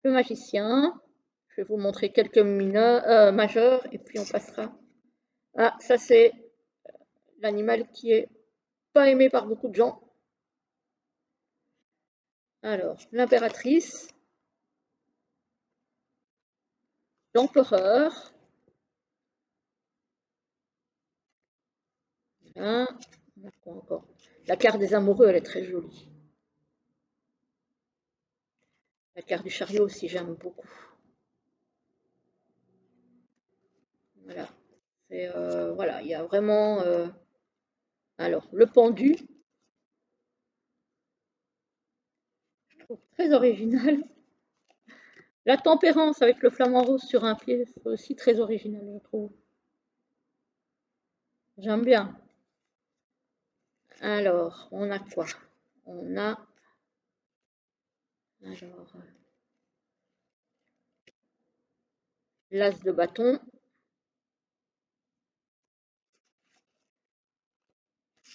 le magicien, je vais vous montrer quelques majeurs et puis on passera. Ah, ça c'est l'animal qui est pas aimé par beaucoup de gens. Alors, l'impératrice, l'empereur, hein, on a quoi encore? La carte des amoureux, elle est très jolie. La carte du chariot aussi, j'aime beaucoup. Voilà. Voilà, il y a vraiment. Alors, le pendu, je trouve très original. La tempérance avec le flamant rose sur un pied, c'est aussi très original, je trouve. J'aime bien. Alors, on a quoi? On a. Alors, l'as de bâton.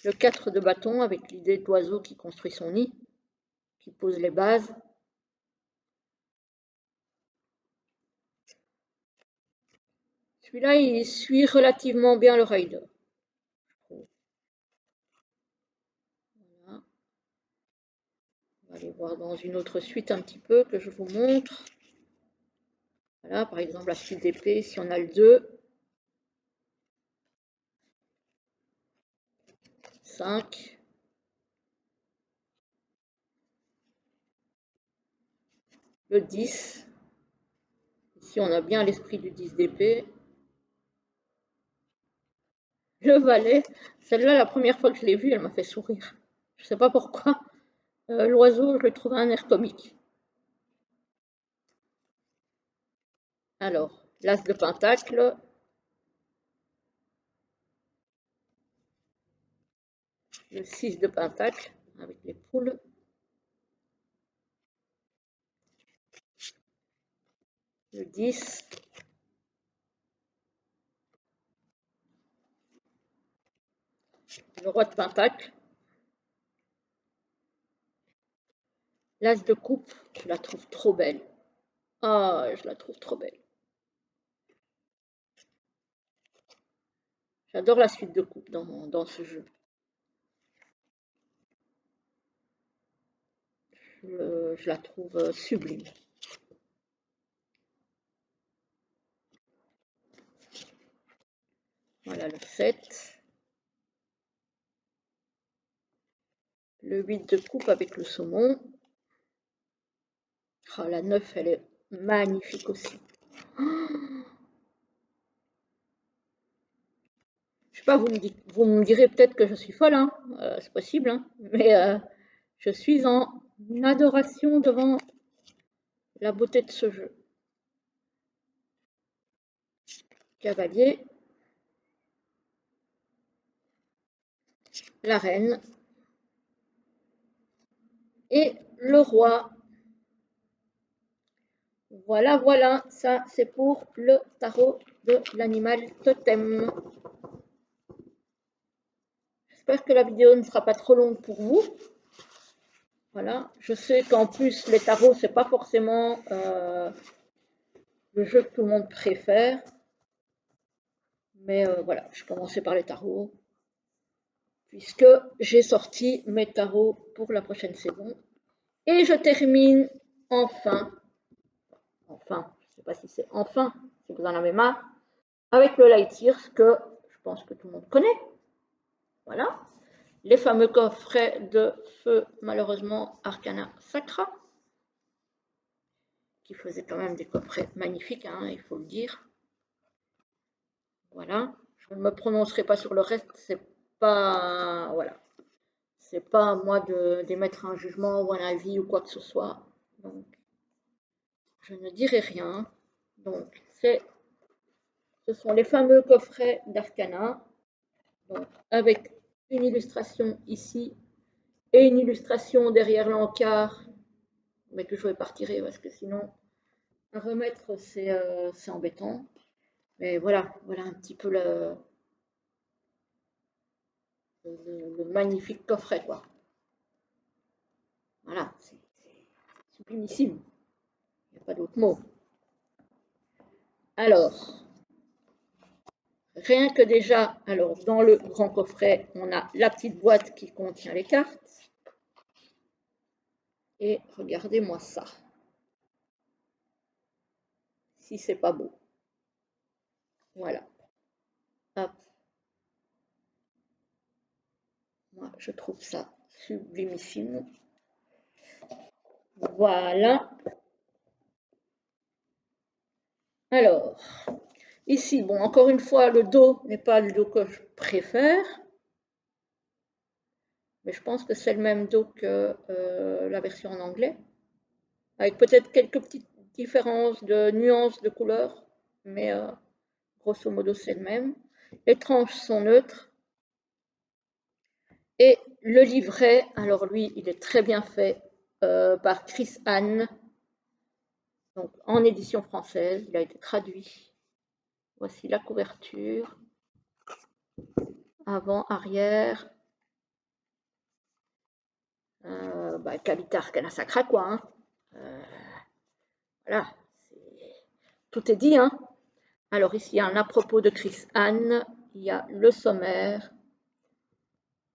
Le 4 de bâton avec l'idée d'oiseau qui construit son nid, qui pose les bases. Celui-là, il suit relativement bien le rider. Voilà. On va aller voir dans une autre suite un petit peu que je vous montre. Voilà, par exemple, la suite d'épée, si on a le 2, 5, le 10. Ici, on a bien l'esprit du 10 d'épée. Le valet, celle-là, la première fois que je l'ai vue, elle m'a fait sourire. Je ne sais pas pourquoi. L'oiseau, je le trouve un air comique. Alors, l'as de pentacle. Le 6 de pentacle avec les poules. Le 10. Le roi de pentacle. L'as de coupe, je la trouve trop belle. Ah, je la trouve trop belle. J'adore la suite de coupe dans ce jeu. Je la trouve sublime. Voilà le 7. Le 8 de coupe avec le saumon. Oh, la 9, elle est magnifique aussi. Je sais pas, vous me direz peut-être que je suis folle, hein, c'est possible, hein, mais je suis en adoration devant la beauté de ce jeu. Cavalier, la reine et le roi. Voilà, voilà, ça c'est pour le tarot de l'animal totem. J'espère que la vidéo ne sera pas trop longue pour vous. Voilà, je sais qu'en plus les tarots c'est pas forcément le jeu que tout le monde préfère, mais voilà, je commençais par les tarots puisque j'ai sorti mes tarots pour la prochaine saison et je termine enfin, je ne sais pas si c'est enfin, si vous en avez marre, avec le Light Years que je pense que tout le monde connaît. Voilà, les fameux coffrets de feu, malheureusement Arcana Sacra, qui faisaient quand même des coffrets magnifiques, hein, il faut le dire. Voilà, je ne me prononcerai pas sur le reste, c'est pas, voilà, c'est pas à moi d'émettre un jugement ou un avis ou quoi que ce soit. Donc, je ne dirai rien. Donc, ce sont les fameux coffrets d'Arcana, avec une illustration ici et une illustration derrière l'encart, mais que je vais pas retirer parce que sinon, à remettre, c'est embêtant. Mais voilà, voilà un petit peu le magnifique coffret, quoi. Voilà, c'est sublimissime. Il n'y a pas d'autre mot. Alors, rien que déjà, alors dans le grand coffret, on a la petite boîte qui contient les cartes. Et regardez-moi ça. Si c'est pas beau. Voilà. Hop. Moi, je trouve ça sublimissime. Voilà. Alors, ici, bon, encore une fois, le dos n'est pas le dos que je préfère. Mais je pense que c'est le même dos que la version en anglais. Avec peut-être quelques petites différences de nuances de couleurs. Mais grosso modo, c'est le même. Les tranches sont neutres. Et le livret, alors lui, il est très bien fait par Chris Hahn, donc en édition française. Il a été traduit. Voici la couverture. Avant, arrière. Cavita Arcana Sacra, quoi. Hein. Voilà. Tout est dit, hein. Alors ici, il y a un à propos de Chris Hahn. Il y a le sommaire.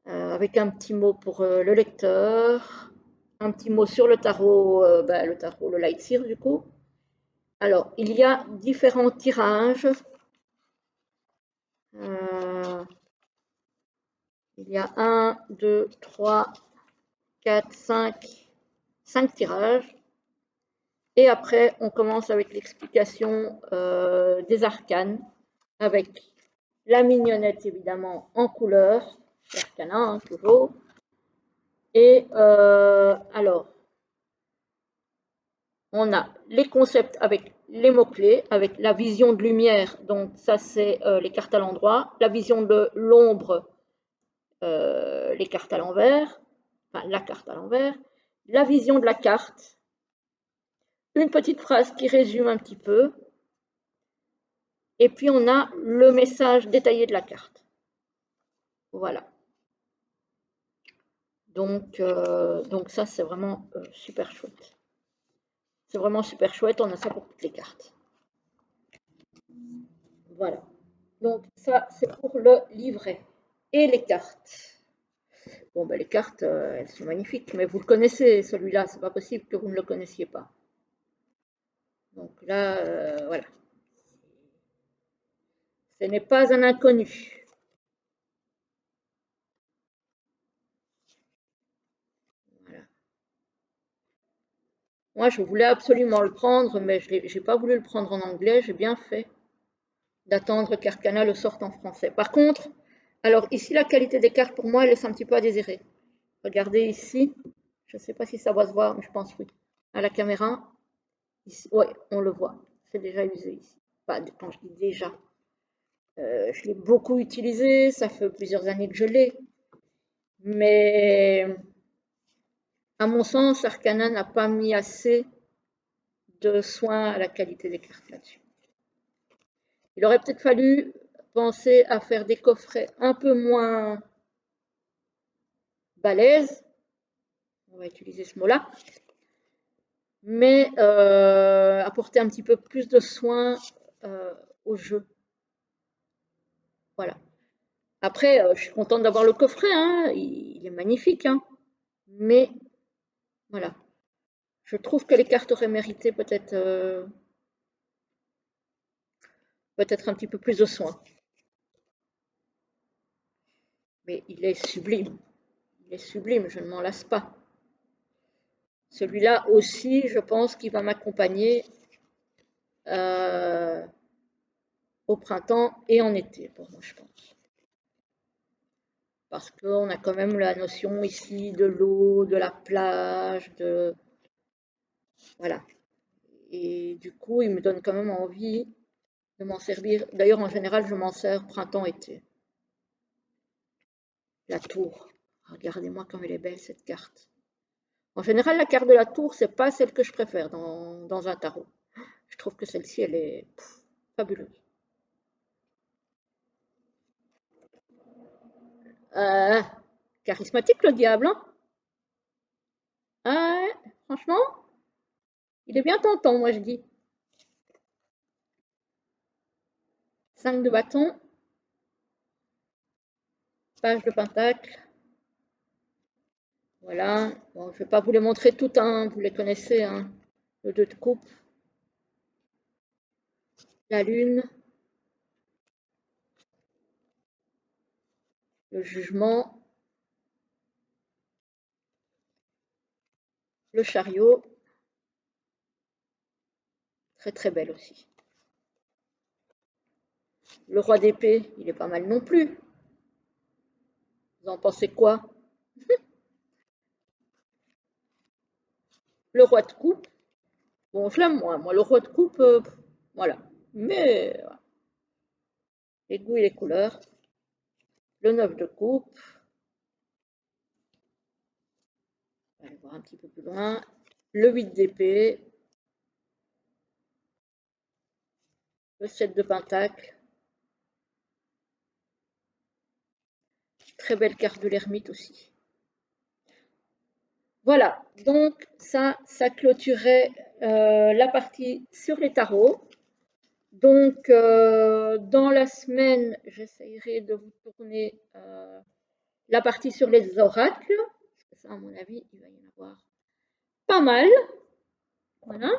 Avec un petit mot pour le lecteur. Un petit mot sur le tarot, le Light Seer, du coup. Alors, il y a différents tirages. Il y a 1, 2, 3, 4, 5 tirages. Et après, on commence avec l'explication des arcanes, avec la mignonnette, évidemment, en couleur, l'arcana, hein, toujours. Et alors, on a les concepts avec les mots-clés, avec la vision de lumière, donc ça c'est les cartes à l'endroit, la vision de l'ombre, les cartes à l'envers, enfin la carte à l'envers, la vision de la carte, une petite phrase qui résume un petit peu, et puis on a le message détaillé de la carte. Voilà. Donc ça c'est vraiment super chouette. C'est vraiment super chouette, on a ça pour toutes les cartes. Voilà. Donc ça, c'est pour le livret. Et les cartes. Bon, ben, les cartes, elles sont magnifiques, mais vous le connaissez, celui-là, c'est pas possible que vous ne le connaissiez pas. Donc là, voilà. Ce n'est pas un inconnu. Voilà. Moi, je voulais absolument le prendre, mais je n'ai pas voulu le prendre en anglais, j'ai bien fait d'attendre qu'Arcana le sorte en français. Par contre, alors ici, la qualité des cartes, pour moi, elle laisse un petit peu à désirer. Regardez ici, je ne sais pas si ça va se voir, mais je pense oui. À la caméra, ici, ouais, on le voit, c'est déjà usé ici. Enfin, quand je dis déjà, je l'ai beaucoup utilisé, ça fait plusieurs années que je l'ai, mais à mon sens, Arcana n'a pas mis assez de soin à la qualité des cartes là-dessus. Il aurait peut-être fallu penser à faire des coffrets un peu moins balèzes, on va utiliser ce mot-là, mais apporter un petit peu plus de soin au jeu. Voilà. Après, je suis contente d'avoir le coffret, hein, il est magnifique, hein, mais voilà. Je trouve que les cartes auraient mérité peut-être un petit peu plus de soin. Mais il est sublime. Il est sublime, je ne m'en lasse pas. Celui-là aussi, je pense qu'il va m'accompagner euh, au printemps et en été, pour moi, je pense. Parce qu'on a quand même la notion ici de l'eau, de la plage, de... Voilà. Et du coup, il me donne quand même envie de m'en servir. D'ailleurs, en général, je m'en sers printemps-été. La tour. Regardez-moi comme elle est belle, cette carte. En général, la carte de la tour, c'est pas celle que je préfère dans un tarot. Je trouve que celle-ci, elle est fabuleuse. Euh, Charismatique, le diable, hein. Ah ouais, franchement, il est bien tentant, moi je dis. 5 de bâton, page de pentacle. Voilà. Bon, je ne vais pas vous les montrer toutes, hein, vous les connaissez. Hein. Le 2 de coupe, la lune, le jugement, le chariot. Très très belle aussi. Le roi d'épée, il est pas mal non plus. Vous en pensez quoi? Le roi de coupe, bon, je l'aime moins. Moi, le roi de coupe, voilà. Mais voilà. Les goûts et les couleurs. Le 9 de coupe. On va aller voir un petit peu plus loin. Le 8 d'épée. Le 7 de pentacle. Très belle carte de l'ermite aussi. Voilà, donc ça clôturait la partie sur les tarots. Donc, dans la semaine, j'essayerai de vous tourner la partie sur les oracles. Parce que ça, à mon avis, il va y en avoir pas mal. Voilà.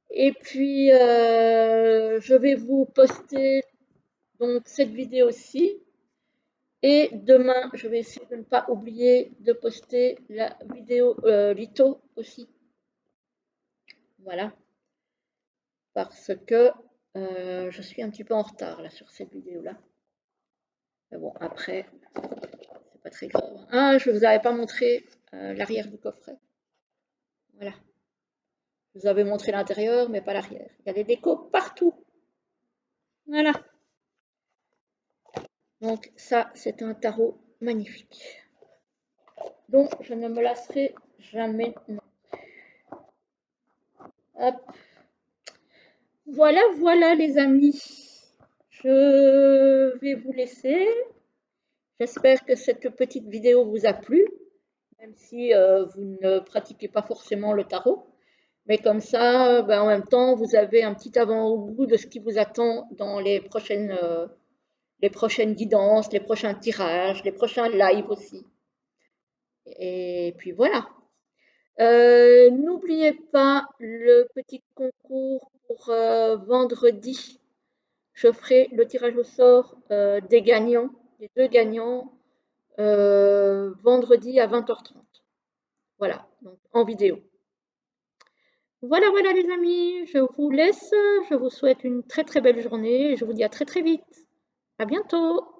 Et puis, je vais vous poster donc cette vidéo-ci. Et demain, je vais essayer de ne pas oublier de poster la vidéo litho aussi. Voilà. Parce que je suis un petit peu en retard là sur cette vidéo-là. Mais bon, après, c'est pas très grave. Ah, je ne vous avais pas montré l'arrière du coffret. Voilà. Je vous avais montré l'intérieur, mais pas l'arrière. Il y a des décos partout. Voilà. Donc ça, c'est un tarot magnifique. Donc je ne me lasserai jamais. Hop. Voilà, voilà les amis. Je vais vous laisser. J'espère que cette petite vidéo vous a plu, même si vous ne pratiquez pas forcément le tarot. Mais comme ça, ben, en même temps, vous avez un petit avant-goût de ce qui vous attend dans les prochaines guidances, les prochains tirages, les prochains lives aussi. Et puis voilà. N'oubliez pas le petit concours pour vendredi. Je ferai le tirage au sort des gagnants, des deux gagnants, vendredi à 20h30. Voilà, donc en vidéo. Voilà, voilà les amis, je vous laisse. Je vous souhaite une très très belle journée et je vous dis à très très vite. À bientôt.